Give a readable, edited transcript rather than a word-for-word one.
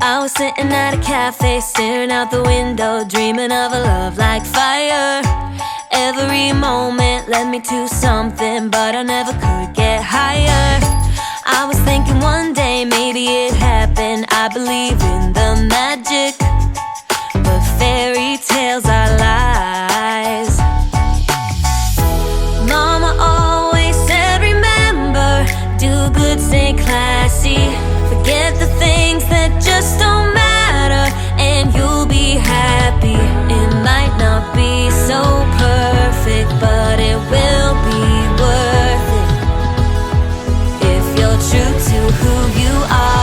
I was sitting at a cafe, staring out the window, dreaming of a love like fire. Every moment led me to something, but I never could get higher. I was thinking one day maybe it happened. I believe in the magic, but fairy tales are lies. Mama always said, remember, do good, stay classy, forget the things that just don't matter, and you'll be happy. It might not be so perfect, but it will be worth it if you're true to who you are.